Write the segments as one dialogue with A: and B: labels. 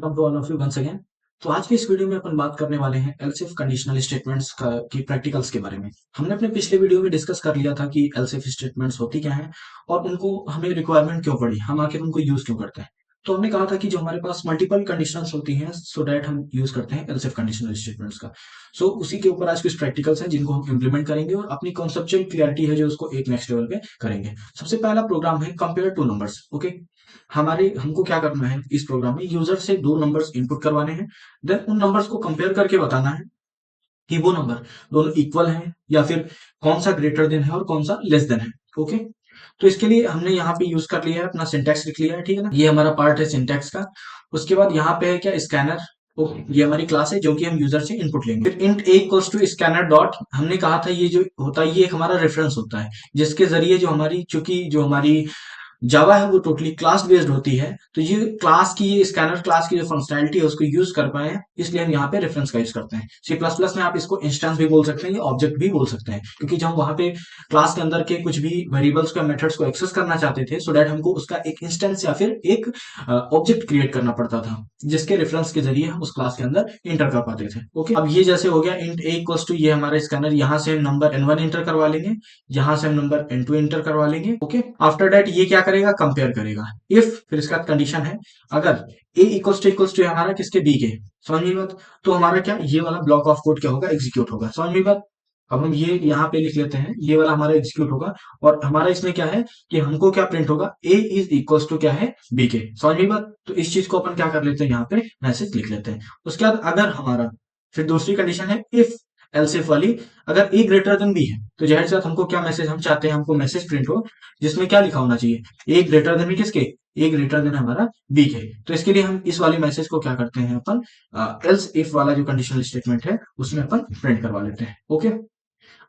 A: Welcome to all of you once again. तो आज की इस वीडियो में अपन बात करने वाले हैं एल्स इफ कंडीशनल स्टेटमेंट्स का की प्रैक्टिकल्स के बारे में। हमने अपने पिछले वीडियो में डिस्कस कर लिया था कि एल्स इफ स्टेटमेंट्स होती क्या हैं और उनको हमें रिक्वायरमेंट क्यों पड़ी, हम आखिर उनको यूज क्यों करते हैं। तो हमने कहा था कि जो हमारे पास मल्टीपल कंडीशंस होती हैं सो दैट हम यूज करते हैं एल्स इफ कंडीशनल स्टेटमेंट्स का। सो उसी के ऊपर आज कुछ प्रैक्टिकल्स हैं जिनको हम इम्प्लीमेंट करेंगे और अपनी कॉन्सेप्चुअल क्लियरिटी है जो उसको एक नेक्स्ट लेवल पे करेंगे। सबसे पहला प्रोग्राम है कंपेयर टू नंबर्स। ओके, हमारे हमको क्या करना है इस प्रोग्राम में, यूजर से दो नंबर्स इनपुट करवाने हैं, देन उन नंबर्स को कंपेयर करके बताना है कि वो नंबर दोनों इक्वल हैं या फिर कौन सा ग्रेटर देन है और कौन सा लेस देन है। ओके, तो इसके लिए हमने यहाँ पे यूज कर लिया है, अपना सिंटैक्स लिख लिया है, ठीक है ना। ये हमारा पार्ट है सिंटैक्स का। उसके बाद यहाँ पे है क्या, स्कैनर। ओके, ये हमारी क्लास है जो कि हम यूजर से इनपुट लेंगे। फिर int a equals to scanner dot, हमने कहा था ये जो होता है ये एक हमारा रेफरेंस होता है जिसके जरिए जो हमारी, चूंकि जो हमारी जावा है वो टोटली क्लास बेस्ड होती है, तो ये क्लास की, ये स्कैनर क्लास की जो फंक्शनैलिटी है उसको यूज कर पाए, इसलिए हम यहाँ पे रेफरेंस का यूज करते हैं। सी प्लस प्लस में आप इसको इंस्टेंस भी बोल सकते हैं या ऑब्जेक्ट भी बोल सकते हैं, क्योंकि जब हम वहां पे क्लास के अंदर के कुछ भी वेरिएबल्स का मेथड्स को एक्सेस करना चाहते थे सो दैट हमको उसका एक इंस्टेंस या फिर एक ऑब्जेक्ट क्रिएट करना पड़ता था जिसके रेफरेंस के जरिए हम उस क्लास के अंदर इंटर कर पाते थे। ओके, अब ये जैसे हो गया इंट a इक्वल्स टू, ये हमारा स्कैनर, यहाँ से हम नंबर n1 इंटर करवा लेंगे, यहाँ से हम नंबर n2 इंटर करवा लेंगे। ओके, आफ्टर दैट ये क्या करेगा, कंपेयर करेगा। इफ, फिर इसका कंडीशन है, अगर a इक्वल्स टू हमारा किसके, b के, समझ में बात, तो हमारा क्या, ये वाला ब्लॉक ऑफ कोड क्या होगा, एग्जीक्यूट होगा। समझ में बात। अब हम ये यहाँ पे लिख लेते हैं, ये वाला हमारा एग्जीक्यूट होगा और हमारा इसमें क्या है कि हमको क्या प्रिंट होगा, a इज इक्वल्स टू क्या है, b के। समझ में बात। तो इस चीज को अपन क्या कर लेते हैं, यहाँ पे मैसेज लिख लेते हैं। उसके बाद अगर हमारा, फिर दूसरी कंडीशन है इफ एल्स इफ वाली, अगर a ग्रेटर देन b है तो जाहिर सी बात हमको क्या मैसेज, हम चाहते हैं हमको मैसेज प्रिंट हो जिसमें क्या लिखा होना चाहिए, a ग्रेटर देन किसके, a ग्रेटर देन हमारा b के। तो इसके लिए हम इस वाली मैसेज को क्या करते हैं, अपन एल्स इफ वाला जो कंडीशनल स्टेटमेंट है उसमें अपन प्रिंट करवा लेते हैं। ओके,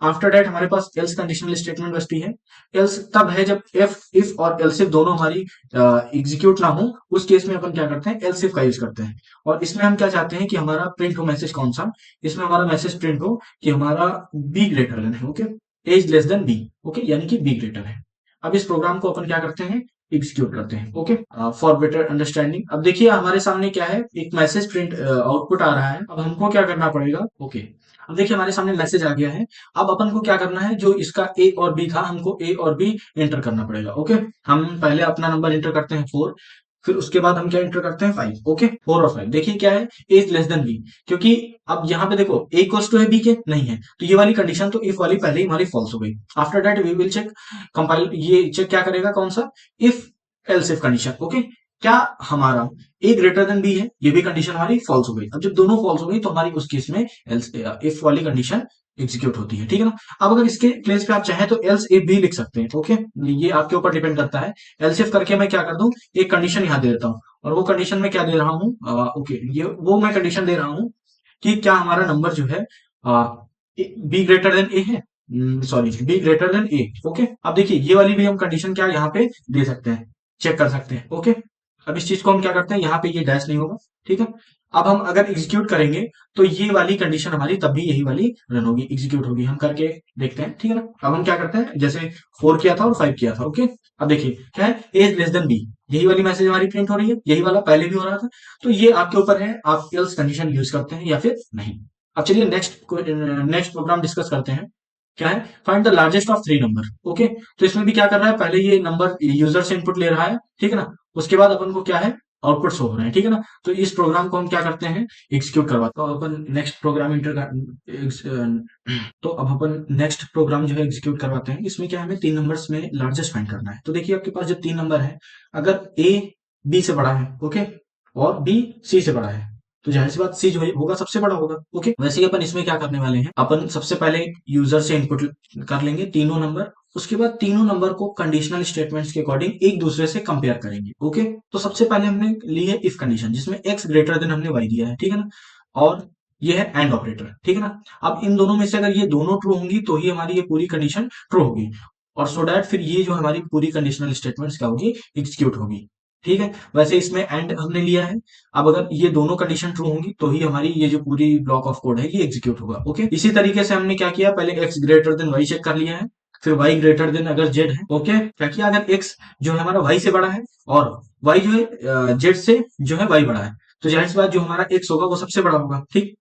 A: आफ्टर दैट हमारे पास एल्स कंडीशनल स्टेटमेंट बचती है। एल्स तब है जब इफ और एल्स इफ दोनों हमारी एग्जीक्यूट ना हो, उस केस में अपन क्या करते हैं, एल्स इफ का यूज करते हैं। और इसमें हम क्या चाहते हैं कि हमारा प्रिंट हो मैसेज कौन सा, इसमें हमारा मैसेज प्रिंट हो कि हमारा बी ग्रेटर देन है। Okay, as less than B. Okay, यानी कि बी ग्रेटर है। अब इस प्रोग्राम को अपन क्या करते हैं, एग्जीक्यूट करते हैं। ओके, फॉर बेटर अंडरस्टैंडिंग, अब देखिए हमारे सामने क्या है, एक मैसेज प्रिंट आउटपुट आ रहा है। अब हमको क्या करना पड़ेगा, ओके, अब देखिए हमारे सामने मैसेज आ गया है। अब अपन को क्या करना है, जो इसका ए और बी था हमको ए और बी एंटर करना पड़ेगा। ओके, हम पहले अपना नंबर एंटर करते हैं 4, फिर उसके बाद हम क्या एंटर करते हैं 5। ओके, 4 और 5, देखिए क्या है, ए इज लेस देन बी, क्योंकि अब यहाँ पे देखो ए इक्वल्स टू है बी के, नहीं है, तो ये वाली कंडीशन तो इफ वाली पहले ही हमारी फॉल्स हो गई। After that we will check, compile, ये चेक क्या करेगा, कौन सा, if else if condition. Okay, क्या हमारा ए ग्रेटर देन बी है, ये भी कंडीशन हमारी फॉल्स हो गई। अब जब दोनों फॉल्स हो गई तो हमारी उस केस में एल्स इफ वाली कंडीशन एग्जीक्यूट होती है, ठीक है ना। अब अगर इसके प्लेस पे आप चाहें तो एल्स इफ भी लिख सकते हैं। ओके, ये आपके ऊपर डिपेंड करता है। एल्स इफ करके मैं क्या कर दूं, एक कंडीशन यहाँ दे देता हूँ और वो कंडीशन में क्या दे रहा हूँ, ओके, ये वो मैं कंडीशन दे रहा हूँ कि क्या हमारा नंबर जो है बी ग्रेटर देन ए है, सॉरी, बी ग्रेटर देन ए। ओके, अब देखिए ये वाली भी हम कंडीशन क्या यहाँ पे दे सकते हैं, चेक कर सकते हैं। ओके, अब इस चीज को हम क्या करते हैं, यहाँ पे ये डैश नहीं होगा, ठीक है। अब हम अगर एग्जीक्यूट करेंगे तो ये वाली कंडीशन हमारी तब भी यही वाली रन होगी, एग्जीक्यूट होगी। हम करके देखते हैं, ठीक है ना। अब हम क्या करते हैं, जैसे 4 किया था और 5 किया था। ओके, अब देखिए क्या है, एज लेस देन बी, यही वाली मैसेज हमारी प्रिंट हो रही है, यही वाला पहले भी हो रहा था। तो ये आपके ऊपर है, आप एल्स कंडीशन यूज करते हैं या फिर नहीं। अब चलिए नेक्स्ट प्रोग्राम डिस्कस करते हैं। क्या है, find the largest of 3 number. Okay, तो इसमें भी क्या कर रहा है, पहले ये नंबर यूजर से इनपुट ले रहा है, ठीक है ना। उसके बाद अपन को क्या है, आउटपुट शो हो रहे हैं, ठीक है ना। तो इस प्रोग्राम को हम क्या करते हैं, एग्जीक्यूट करवाते हैं। तो अपन नेक्स्ट प्रोग्राम तो अब अपन नेक्स्ट प्रोग्राम जो है एग्जीक्यूट करवाते हैं। इसमें क्या है, हमें 3 नंबर्स में लार्जेस्ट फाइंड करना है। तो देखिए आपके पास जो 3 नंबर है, अगर ए बी से बड़ा है, ओके, और बी सी से बड़ा है, तो जाहिर सी बात सी जो है होगा सबसे बड़ा होगा। ओके, वैसे ही अपन इसमें क्या करने वाले हैं, अपन सबसे पहले यूजर से इनपुट कर लेंगे तीनों नंबर। उसके बाद तीनों नंबर को कंडीशनल स्टेटमेंट्स के अकॉर्डिंग एक दूसरे से कंपेयर करेंगे। ओके, तो सबसे पहले हमने ली है इफ कंडीशन, जिसमें एक्स ग्रेटर देन हमने वाई दिया है, ठीक है ना। और ये है एंड ऑपरेटर, ठीक है ना। अब इन दोनों में से अगर ये दोनों ट्रू होंगी तो ही हमारी ये पूरी कंडीशन ट्रू होगी, और सो दैट फिर ये जो हमारी पूरी कंडीशनल स्टेटमेंट्स क्या होगी, एग्जीक्यूट होगी, ठीक है। वैसे इसमें एंड हमने लिया है। अब अगर ये दोनों कंडीशन ट्रू होंगी तो ही हमारी ये जो पूरी ब्लॉक ऑफ कोड है ये एग्जीक्यूट होगा। ओके, इसी तरीके से हमने क्या किया, पहले X greater than Y check कर लिया है, फिर y ग्रेटर देन अगर z है। ओके, क्या किया, अगर x जो है हमारा y से बड़ा है और y जो है z से जो है y बड़ा है, तो जाहिर सी बात जो हमारा एक्स होगा वो सबसे बड़ा होगा, ठीक।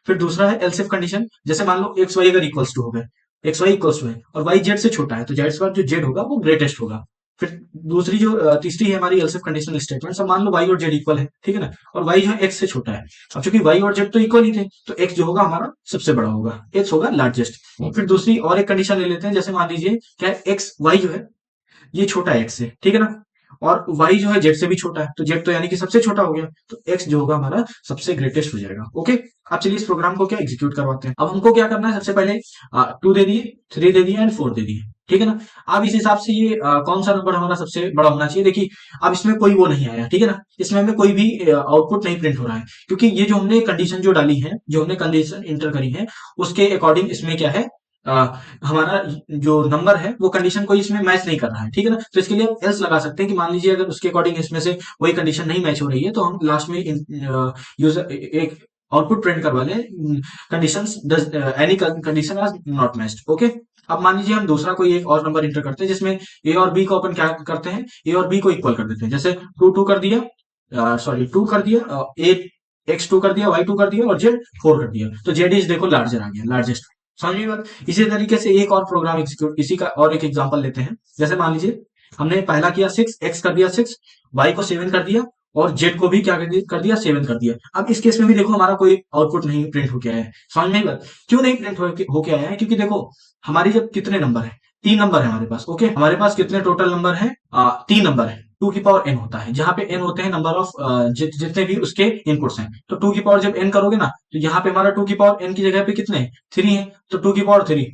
A: फिर दूसरा है एल्सिफ कंडीशन, जैसे मान लो एक्स वाई अगर इक्वल्स टू हो गए, एक्स वाई इक्वल्स टू है और वाई जेड से छोटा है, तो जाहिर सी बात जो जेड होगा वो ग्रेटेस्ट होगा। फिर दूसरी जो तीसरी है हमारी एल्सिफ कंडीशनल स्टेटमेंट, अब मान लो वाई और जेड इक्वल है, ठीक है ना, और वाई जो है एक्स से छोटा है। अब चूंकि वाई और जेड तो इक्वल ही थे, तो एक्स जो होगा हमारा सबसे बड़ा होगा, एक्स होगा लार्जेस्ट। फिर दूसरी और एक कंडीशन ले लेते हैं, जैसे मान लीजिए क्या एक्स वाई जो है ये छोटा है एक्स से, ठीक है ना, और y जो है जेड से भी छोटा है, तो जेड तो यानी कि सबसे छोटा हो गया, तो x जो होगा हमारा सबसे ग्रेटेस्ट हो जाएगा। ओके, अब चलिए इस प्रोग्राम को क्या एग्जीक्यूट करवाते हैं। अब हमको क्या करना है, सबसे पहले 2 दे दिए, 3 दे दिए एंड 4 दे दिए, ठीक है ना। अब इस हिसाब से ये कौन सा नंबर हमारा सबसे बड़ा होना चाहिए, देखिए अब इसमें कोई वो नहीं आया, ठीक है ना, इसमें हमें कोई भी आउटपुट नहीं प्रिंट हो रहा है, क्योंकि ये जो हमने कंडीशन जो डाली है, जो हमने कंडीशन इंटर करी है, उसके अकॉर्डिंग इसमें क्या है, हमारा जो नंबर है वो कंडीशन कोई इसमें मैच नहीं कर रहा है, ठीक है ना। तो इसके लिए हम एल्स लगा सकते हैं कि मान लीजिए अगर उसके अकॉर्डिंग इसमें से वही कंडीशन नहीं मैच हो रही है, तो हम लास्ट में यूजर एक आउटपुट प्रिंट करवा लें, conditions does any condition are not matched. Okay, अब मान लीजिए हम दूसरा कोई एक और नंबर इंटर करते हैं, जिसमें ए और बी को अपन क्या करते हैं, ए और बी को इक्वल कर देते हैं, जैसे टू कर दिया, सॉरी टू कर दिया, ए एक्स टू कर दिया, वाई टू कर दिया और जेड 4 कर दिया, तो जेड इज देखो लार्जर आ गया, लार्जेस्ट। समझिए बात। इसी तरीके से एक और प्रोग्राम एग्जीक्यूट, इसी का और एक एग्जांपल लेते हैं, जैसे मान लीजिए हमने पहला किया 6, एक्स कर दिया 6, वाई को 7 कर दिया और जेड को भी क्या कर दिया 7 कर दिया। अब इस केस में भी देखो हमारा कोई आउटपुट नहीं प्रिंट होके आया है। समझ में आई बात, क्यों नहीं प्रिंट होके आया है, क्योंकि देखो हमारी जब कितने नंबर है, 3 नंबर है हमारे पास। ओके, हमारे पास कितने टोटल नंबर है, 3 नंबर है। 2 की पावर n होता है, जहां पे n होते हैं नंबर ऑफ जितने भी उसके इनपुट्स हैं, तो 2 की पावर जब n करोगे ना, तो यहाँ पे हमारा 2 की पावर n की जगह पे कितने 3 है, तो 2 की पावर 3,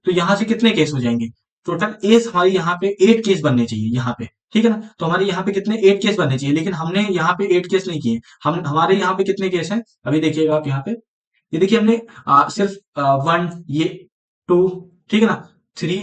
A: तो यहां से कितने केस हो जाएंगे, टोटल एस हमारी यहाँ पे 8 केस बनने चाहिए यहाँ पे, ठीक है ना। तो हमारे यहाँ पे कितने 8 केस बनने चाहिए, लेकिन हमने यहाँ पे 8 केस नहीं किए। हम हमारे यहाँ पे कितने केस हैं, अभी देखिएगा आप यहाँ पे, ये देखिए हमने सिर्फ 1 ये 2, ठीक है ना, 3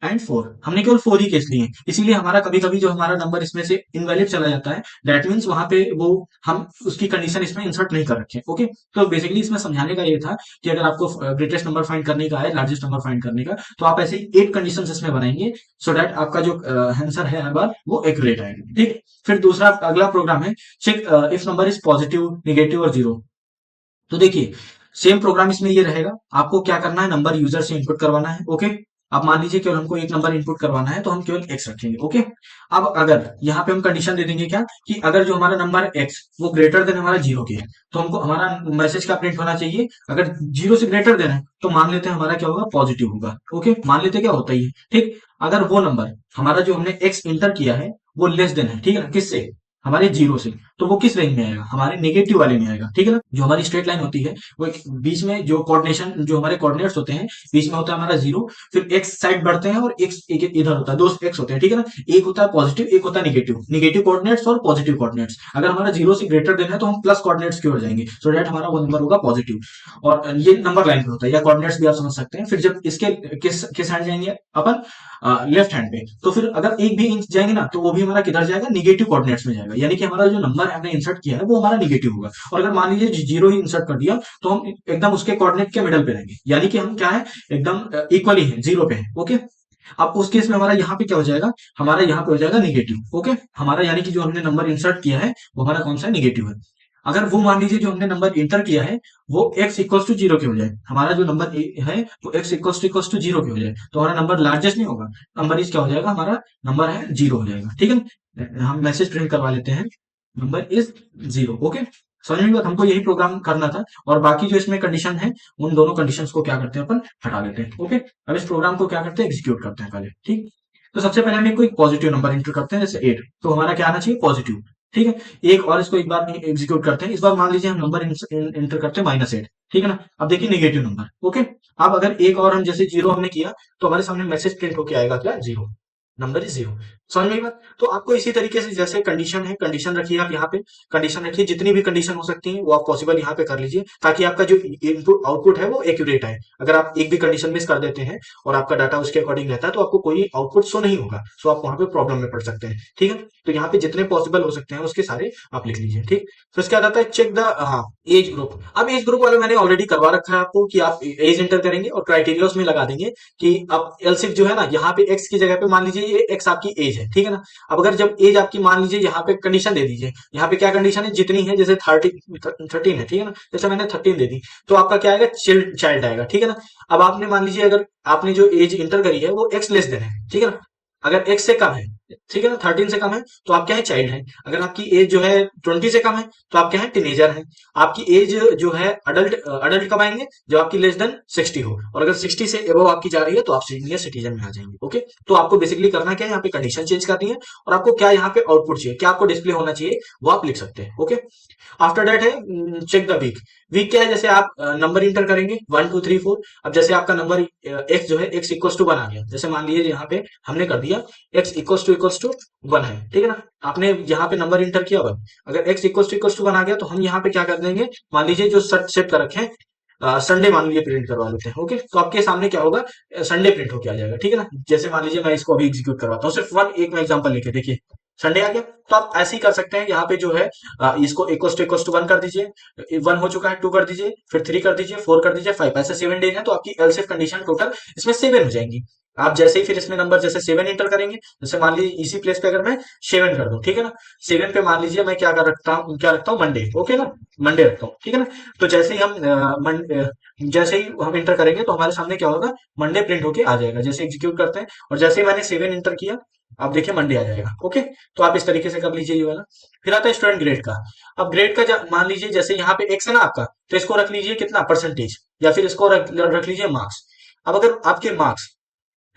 A: एंड 4, हमने केवल 4 ही केस लिए हैं, इसीलिए हमारा कभी कभी जो हमारा नंबर इसमें से इनवैलिड चला जाता है, दैट मीन्स वहां पे वो हम उसकी कंडीशन इसमें इंसर्ट नहीं कर रखे। ओके, तो बेसिकली इसमें समझाने का ये था कि अगर आपको ग्रेटेस्ट नंबर फाइंड करने का है, लार्जेस्ट नंबर फाइंड करने का, तो आप ऐसे ही 8 कंडीशन इसमें बनाएंगे, सो दैट आपका जो आंसर है हर बार वो एक्यूरेट आएगा, ठीक। फिर दूसरा अगला प्रोग्राम है check if number is positive, negative और जीरो। तो देखिए सेम प्रोग्राम इसमें ये रहेगा, आपको क्या करना है, नंबर यूजर से इनपुट करवाना है। ओके, अब मान लीजिए केवल हमको एक नंबर इनपुट करवाना है, तो हम केवल एक्स रखेंगे। ओके, अब अगर यहाँ पे हम कंडीशन दे देंगे क्या, कि अगर जो हमारा नंबर एक्स वो ग्रेटर देन हमारा जीरो के है, तो हमको हमारा मैसेज क्या प्रिंट होना चाहिए, अगर जीरो से ग्रेटर देन है तो मान लेते हैं हमारा क्या होगा, पॉजिटिव होगा। ओके, मान लेते क्या होता ही है, ठीक। अगर वो नंबर हमारा जो हमने एक्स इंटर किया है वो लेस देन है, ठीक है ना, किससे, हमारे जीरो से, तो वो किस रेंज में आएगा, हमारे नेगेटिव वाले में आएगा, ठीक है ना। जो हमारी स्ट्रेट लाइन होती है वो एक बीच में जो कोऑर्डिनेशन, जो हमारे कोऑर्डिनेट्स होते हैं, बीच में होता है हमारा जीरो, फिर एक्स साइड बढ़ते हैं और एक्स एक इधर होता है, दो एक्स होते हैं, ठीक है ना। एक होता है पॉजिटिव, एक होता है निगेटिव, निगेटिव कोऑर्डिनेट्स और पॉजिटिव कोऑर्डिनेट्स। अगर हमारा जीरो से ग्रेटर देना है तो हम प्लस कोऑर्डिनेट्स की ओर जाएंगे, सो दैट हमारा वो नंबर होगा पॉजिटिव। और ये नंबर लाइन पे होता है, या कोऑर्डिनेट्स भी आप समझ सकते हैं। फिर जब इसके किस हैंड जाएंगे अपन, लेफ्ट हैंड पे, तो फिर अगर एक भी इंच जाएंगे ना, तो वो भी हमारा किधर जाएगा, निगेटिव कोऑर्डिनेट्स में जाएगा, यानी कि हमारा जो नंबर हमने इंसर्ट किया है वो हमारा निगेटिव होगा। और अगर मान लीजिए जीरो ही इंसर्ट कर दिया, तो हम एकदम उसके कोऑर्डिनेट के मिडल पे रहेंगे, यानी कि हम क्या है, एकदम इक्वली है, जीरो पे है। ओके, अब उस केस में हमारा यहाँ पे क्या हो जाएगा, हमारा यहाँ पे हो जाएगा निगेटिव। ओके, हमारा यानी कि जो हमने नंबर इंसर्ट किया है वो हमारा कौन सा है, निगेटिव है। अगर वो मान लीजिए जो हमने नंबर इंटर किया है वो x इक्वल्स टू जीरो के हो जाए, हमारा जो नंबर है वो x इक्वल्स टू जीरो के हो जाए, तो हमारा नंबर लार्जेस्ट नहीं होगा, नंबर इज क्या हो जाएगा, हमारा नंबर है जीरो हो जाएगा, ठीक है। हम मैसेज प्रिंट करवा लेते हैं, नंबर इज जीरो। ओके, समझ में बात, हमको यही प्रोग्राम करना था, और बाकी जो इसमें कंडीशन है उन दोनों कंडीशंस को क्या करते हैं अपन, हटा देते हैं। ओके, अब इस प्रोग्राम को क्या करते हैं, एग्जीक्यूट करते हैं पहले, ठीक। तो सबसे पहले हम कोई पॉजिटिव नंबर इंटर करते हैं, जैसे 8, तो हमारा क्या आना चाहिए, पॉजिटिव, ठीक है। एक और इसको एक बार एग्जीक्यूट करते हैं, इस बार मान लीजिए हम नंबर इंटर करते हैं -8, ठीक है ना। अब देखिए नेगेटिव नंबर। ओके, अब अगर एक और हम जैसे जीरो हमने किया, तो हमारे सामने मैसेज प्रिंट होके आएगा क्या, जीरो, नंबर इज जीरो। समझ में आई बात। तो आपको इसी तरीके से जैसे कंडीशन है, कंडीशन रखिए आप यहाँ पे, कंडीशन रखिए, जितनी भी कंडीशन हो सकती है वो आप पॉसिबल यहाँ पे कर लीजिए, ताकि आपका जो इनपुट आउटपुट है वो एक्यूरेट आए। अगर आप एक भी कंडीशन मिस कर देते हैं और आपका डाटा उसके अकॉर्डिंग रहता है, तो आपको कोई आउटपुट शो नहीं होगा, सो आप वहां पे प्रॉब्लम में पड़ सकते हैं, ठीक है। तो यहाँ पे जितने पॉसिबल हो सकते हैं उसके सारे आप लिख लीजिए, ठीक। फिर क्या आता है, चेक द हाँ एज ग्रुप। अब एज ग्रुप वाला मैंने ऑलरेडी करवा रखा है आपको, कि आप एज एंटर करेंगे और क्राइटेरिया उसमें लगा देंगे कि अब एलसिफ जो है ना, यहाँ पे एक्स की जगह पे मान लीजिए ये एक्स आपकी एज है, है, ठीक है ना। अब अगर जब एज आपकी मान लीजिए यहाँ पे कंडीशन दे दीजिए, यहाँ पे क्या कंडीशन है, जितनी है, जैसे 13 है, ठीक है ना, जैसे मैंने 13 दे दी, तो आपका क्या आएगा, चाइल्ड आएगा, ठीक है ना। अब आपने मान लीजिए अगर आपने जो एज इंटर करी है वो एक्स लेस देन है, ठीक है ना। अगर एक्स से कम है, ठीक है ना, 13 से कम है, तो आप क्या है, चाइल्ड है। अगर आपकी एज जो है 20 से कम है, तो आप क्या है, टीनेजर है। आपकी एज जो है अडल्ट, अडल्ट कब आएंगे, जब आपकी लेस देन 60 हो, और अगर 60 से एबव आपकी जा रही है तो आप सीनियर सिटीजन में आ जाएंगे। ओके, तो आपको बेसिकली करना क्या है, यहाँ पे कंडीशन चेंज करनी है, और आपको क्या यहाँ पे आउटपुट चाहिए, क्या आपको डिस्प्ले होना चाहिए, वो आप लिख सकते हैं। ओके, आफ्टर दैट है चेक द वीक। वीक क्या है, जैसे आप नंबर इंटर करेंगे 1 2 3 4। अब जैसे आपका नंबर एक्स जो है एक्स इक्वल टू 1 आ गया, जैसे मान लीजिए यहाँ पे हमने कर दिया एक्स इक्वल टू 1 है, ठीक है ना। आपने यहाँ पे नंबर इंटर किया 1, अगर एक्स इक्वल टू 1 आ गया तो हम यहाँ पे क्या कर देंगे, मान लीजिए जो सेट कर रखे हैं संडे मान लीजिए प्रिंट करवा लेते हैं। ओके, तो आपके सामने क्या होगा, संडे प्रिंट होके आ जाएगा, ठीक है ना। जैसे मान लीजिए मैं इसको अभी एग्जीक्यूट करवाता हूँ, सिर्फ वन एक मैं एग्जांपल लेके देखिए, संडे आ गया। तो आप ऐसे ही कर सकते हैं, यहाँ पे जो है इसको इक्वल टू 1 कर दीजिए, 1 हो चुका है, 2 कर दीजिए, फिर 3 कर दीजिए, 4 कर दीजिए, 5, ऐसे 7 डेज है, तो आपकी एल्स इफ कंडीशन टोटल इसमें 7 हो जाएंगी। आप जैसे ही फिर इसमें नंबर जैसे 7 इंटर करेंगे, जैसे मान लीजिए इसी प्लेस पे अगर मैं 7 कर दूं, ठीक है ना, 7 पे मान लीजिए मैं क्या रखता हूँ, मंडे। ओके ना, मंडे रखता हूँ, ठीक है ना। तो जैसे ही हम इंटर करेंगे तो हमारे सामने क्या होगा, मंडे प्रिंट होके आ जाएगा। जैसे एग्जीक्यूट करते हैं और जैसे ही मैंने 7 इंटर किया, आप देखिए मंडे आ जाएगा। ओके, तो आप इस तरीके से कर लीजिए ये वाला। फिर आता है स्टूडेंट ग्रेड का। अब ग्रेड का मान लीजिए जैसे यहाँ पे एक्स है ना आपका, तो इसको रख लीजिए कितना, परसेंटेज, या फिर इसको रख लीजिए मार्क्स। अब अगर आपके मार्क्स,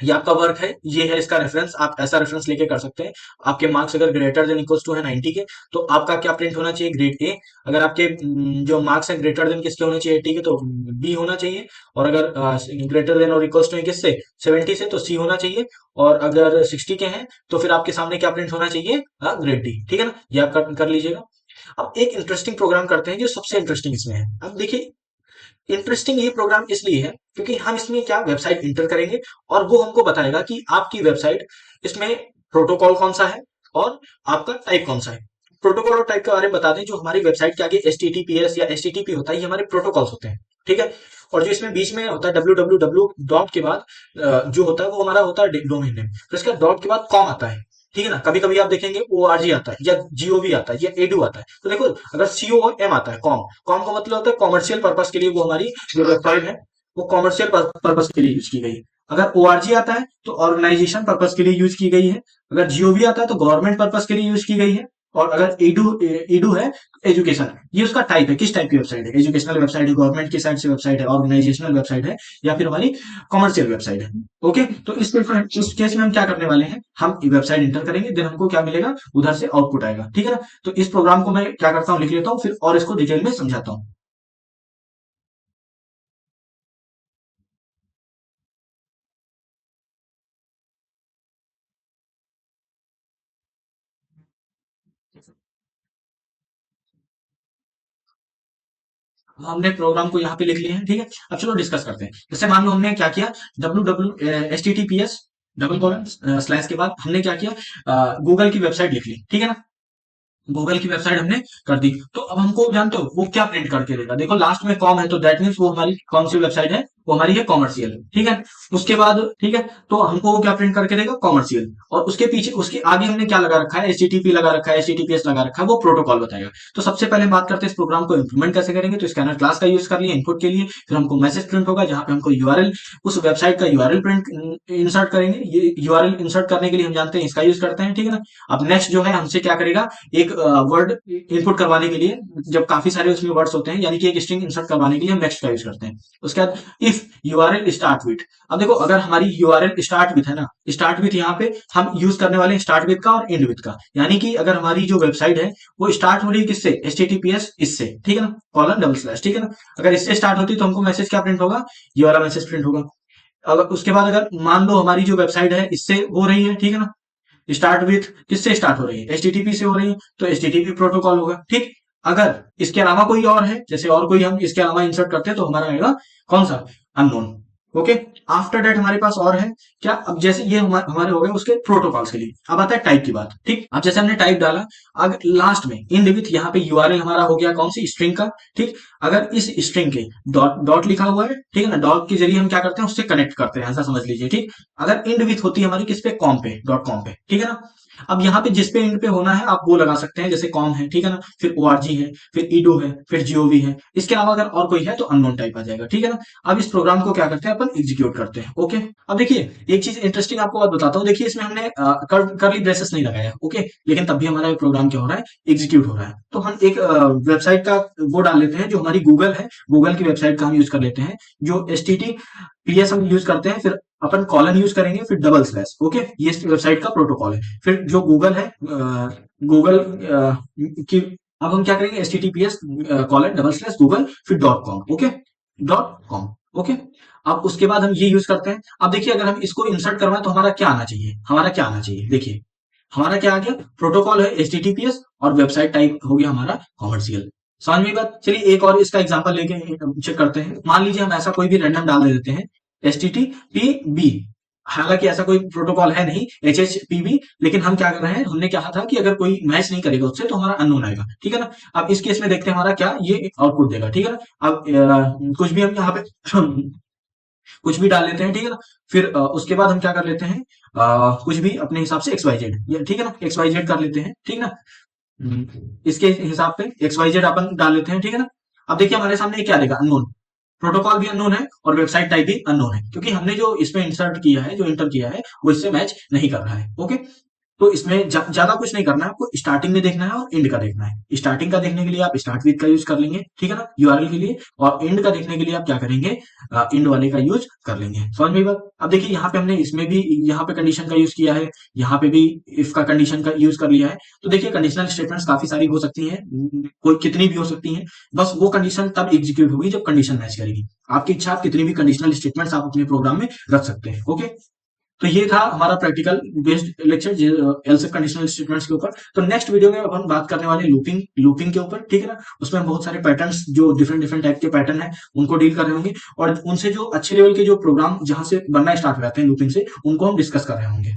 A: ये आपका वर्क है, ये है इसका रेफरेंस, आप ऐसा रेफरेंस लेके कर सकते हैं। आपके मार्क्स अगर ग्रेटर देन इक्वल्स टू है 90 के, तो आपका क्या प्रिंट होना चाहिए, ग्रेड ए। अगर आपके जो मार्क्स है ग्रेटर देन किसके होने चाहिए, 80 के, तो बी होना चाहिए। और अगर ग्रेटर देन और इक्वल्स टू है किससे, 70 से, तो सी होना चाहिए। और अगर 60 के हैं तो फिर आपके सामने क्या प्रिंट होना चाहिए, ग्रेड डी, ठीक है ना। ये आप कर लीजिएगा। अब एक इंटरेस्टिंग प्रोग्राम करते हैं जो सबसे इंटरेस्टिंग इसमें है। अब देखिए, इंटरेस्टिंग ये प्रोग्राम इसलिए है क्योंकि हम इसमें क्या वेबसाइट इंटर करेंगे, और वो हमको बताएगा कि आपकी वेबसाइट, इसमें प्रोटोकॉल कौन सा है और आपका टाइप कौन सा है। प्रोटोकॉल और टाइप के बारे में बता दें, जो हमारी वेबसाइट के आगे HTTPS या HTTP होता है, ये हमारे प्रोटोकॉल्स होते हैं, ठीक है। और जो इसमें बीच में होता है www डॉट के बाद जो होता है वो हमारा होता है डोमेन नेम, फिर इसका डॉट के बाद कॉम आता है, ठीक है ना। कभी कभी आप देखेंगे ORG आता है, या GOV आता है, या edu आता है। तो देखो, अगर COM आता है, कॉम, कॉम का मतलब होता है कॉमर्शियल पर्पस के लिए, वो हमारी जो वेबसाइट है वो कॉमर्शियल पर्पस के लिए यूज की गई है। अगर ORG आता है तो ऑर्गेनाइजेशन पर्पस के लिए यूज की गई है। अगर GOV आता है तो गवर्नमेंट पर्पस के लिए यूज की गई है। और अगर edu है, एजुकेशन, ये उसका टाइप है, किस टाइप की वेबसाइट है, एजुकेशनल वेबसाइट है, गवर्नमेंट की साइड से वेबसाइट है, ऑर्गेनाइजेशनल वेबसाइट है, या फिर हमारी कॉमर्शियल वेबसाइट है। ओके, तो इस केस में हम क्या करने वाले हैं, हम वेबसाइट इंटर करेंगे, देन हमको क्या मिलेगा, उधर से आउटपुट आएगा, ठीक है ना। तो इस प्रोग्राम को मैं क्या करता हूँ, लिख लेता हूँ फिर, और इसको डिटेल में समझाता हूँ। हमने प्रोग्राम को यहाँ पे लिख लिया है, ठीक है। अब चलो डिस्कस करते हैं। जैसे मान लो हमने क्या किया, HTTPS डबल कॉलन स्लैश के बाद हमने क्या किया, गूगल की वेबसाइट लिख ली, ठीक है ना। गूगल की वेबसाइट हमने कर दी, तो अब हमको जानते हो वो क्या प्रिंट करके देगा, देखो लास्ट में कॉम है, तो दैट मीन्स वो हमारी कौन सी वेबसाइट है, वो हमारी है कॉमर्शियल, ठीक है। उसके बाद ठीक है, तो हमको वो क्या प्रिंट करके देगा, कॉमर्शियल। और उसके पीछे, उसके आगे हमने क्या लगा रखा है, HTTP लगा रखा है, HTTPS लगा रखा है, वो प्रोटोकॉल बताएगा। तो सबसे पहले बात करते हैं इस प्रोग्राम को इंप्लीमेंट कैसे करेंगे। तो स्कैनर क्लास का यूज कर लिया इनपुट के लिए, फिर हमको मैसेज प्रिंट होगा जहां पे हमको यूआरएल, उस वेबसाइट का यूआरएल प्रिंट इंसर्ट करेंगे। ये यूआरएल इंसर्ट करने के लिए हम जानते हैं इसका यूज करते हैं, ठीक है ना। अब नेक्स्ट जो है हमसे क्या करेगा, एक वर्ड इनपुट करवाने के लिए, जब काफी सारे उसमें वर्ड्स होते हैं, यानी कि एक स्ट्रिंग इंसर्ट करवाने के लिए हम नेक्स्ट का यूज करते हैं। उसके बाद इफ यूआरएल स्टार्ट विथ, अब देखो अगर हमारी यूआरएल स्टार्ट विथ है ना, स्टार्ट विथ यहाँ पे हम यूज करने वाले हैं स्टार्ट विथ का और एंड विथ का, यानी कि अगर हमारी जो वेबसाइट है वो स्टार्ट हो रही है किससे, HTTPS इससे, ठीक है ना, कॉलन डबल स्लैश, ठीक है ना। अगर इससे स्टार्ट होती तो हमको मैसेज क्या प्रिंट होगा, ये वाला मैसेज प्रिंट होगा। अगर उसके बाद अगर मान लो हमारी जो वेबसाइट है इससे हो रही है, ठीक है ना, स्टार्ट विथ किससे स्टार्ट हो रही है, HTTP से हो रही है, तो HTTP प्रोटोकॉल होगा, ठीक। अगर इसके अलावा कोई और है, जैसे और कोई हम इसके अलावा इंसर्ट करते हैं, तो हमारा आएगा कौन सा, अननोन। ओके। आफ्टर डेट हमारे पास और है क्या, अब जैसे ये हमारे हो गए उसके प्रोटोकॉल्स के लिए, अब आता है टाइप की बात। ठीक, अब जैसे हमने टाइप डाला, अगर लास्ट में इन विथ यहाँ पे यूआरएल हमारा हो गया कौन सी स्ट्रिंग का। ठीक, अगर इस स्ट्रिंग के डॉट डॉट लिखा हुआ है, ठीक है ना, डॉट के जरिए हम क्या करते हैं उससे कनेक्ट करते हैं, ऐसा समझ लीजिए। ठीक, अगर इंड विथ होती है हमारी किस पे, कॉम पे, डॉट कॉम पे, ठीक है ना। अब यहाँ पे जिस पे इंड पे होना है आप वो लगा सकते हैं, जैसे कॉम है, ठीक है ना, फिर ओआरजी है, फिर ईडो है, फिर जीओवी है। इसके अलावा अगर और कोई है तो अननोन टाइप आ जाएगा, ठीक है ना। अब इस प्रोग्राम को क्या करते हैं अपन, एग्जीक्यूट करते हैं। ओके, अब देखिए एक चीज इंटरेस्टिंग आपको बात बताता हूँ। देखिए इसमें हमने करली ब्रेसेस नहीं लगाया, ओके, लेकिन तब भी हमारा प्रोग्राम क्या हो रहा है, एग्जीक्यूट हो रहा है। तो हम एक वेबसाइट का वो डाल लेते हैं जो हमारी गूगल है, गूगल की वेबसाइट का हम यूज कर लेते हैं, जो HTTPS हम यूज करते हैं, फिर अपन कॉलन यूज करेंगे, फिर डबल स्लैश। ओके, ये इस वेबसाइट का प्रोटोकॉल है। फिर जो गूगल है, गूगल की, अब हम क्या करेंगे, HTTPS colon double slash Google फिर dot com. Okay, dot com. Okay, अब उसके बाद हम ये यूज करते हैं। अब देखिए अगर हम इसको इंसर्ट करवाएं तो हमारा क्या आना चाहिए, हमारा क्या आना चाहिए, देखिए हमारा क्या आ गया, प्रोटोकॉल है HTTPS और वेबसाइट टाइप हो गया हमारा कॉमर्शियल। समझ में बात। चलिए एक और इसका एग्जांपल लेके चेक करते हैं। मान लीजिए हम ऐसा कोई भी रैंडम डाल दे देते हैं, HTTPB, हालांकि ऐसा कोई प्रोटोकॉल है नहीं, HHPB, लेकिन हम क्या कर रहे हैं, हमने कहा था कि अगर कोई मैच नहीं करेगा उससे तो हमारा अननोन आएगा, ठीक है ना। अब इस केस में देखते हैं हमारा क्या ये आउटपुट देगा, ठीक है ना। अब कुछ भी हम यहाँ पे कुछ भी डाल लेते हैं, ठीक है ना। फिर उसके बाद हम क्या कर लेते हैं, कुछ भी अपने हिसाब से XYZ, ठीक है ना, XYZ कर लेते हैं, ठीक है ना। इसके हिसाब पे XYZ अपन डाल लेते हैं, ठीक है ना। अब देखिए हमारे सामने ये क्या देगा, अननोन, प्रोटोकॉल भी अननोन है और वेबसाइट टाइप भी अननोन है, क्योंकि हमने जो इसमें इंसर्ट किया है, जो इंटर किया है, वो इससे मैच नहीं कर रहा है। ओके, तो इसमें ज्यादा कुछ नहीं करना है आपको, स्टार्टिंग में देखना है और एंड का देखना है। स्टार्टिंग का देखने के लिए आप स्टार्ट विद का यूज कर लेंगे, ठीक है ना, यूआरएल के लिए, और एंड का देखने के लिए आप क्या करेंगे, एंड वाले का यूज कर लेंगे। समझ में बात। अब देखिए यहाँ पे हमने इसमें भी यहाँ पे कंडीशन का यूज किया है, यहाँ पे भी इफ का कंडीशन का यूज कर लिया है। तो देखिए कंडीशनल स्टेटमेंट्स काफी सारी हो सकती हैं, कोई कितनी भी हो सकती हैं, बस वो कंडीशन तब एग्जीक्यूट होगी जब कंडीशन मैच करेगी। आपकी इच्छा, आप कितनी भी कंडीशनल स्टेटमेंट्स आप अपने प्रोग्राम में रख सकते हैं। ओके, तो ये था हमारा practical based lecture else conditional statements के ऊपर। तो नेक्स्ट वीडियो में अब हम बात करने वाले लूपिंग लूपिंग के ऊपर, ठीक है ना। उसमें हम बहुत सारे पैटर्न्स, जो डिफरेंट डिफरेंट टाइप के पैटर्न है, उनको डील कर रहे होंगे, और उनसे जो अच्छे लेवल के जो प्रोग्राम जहां से बनना स्टार्ट हो जाते हैं लूपिंग से, उनको हम डिस्कस कर रहे होंगे।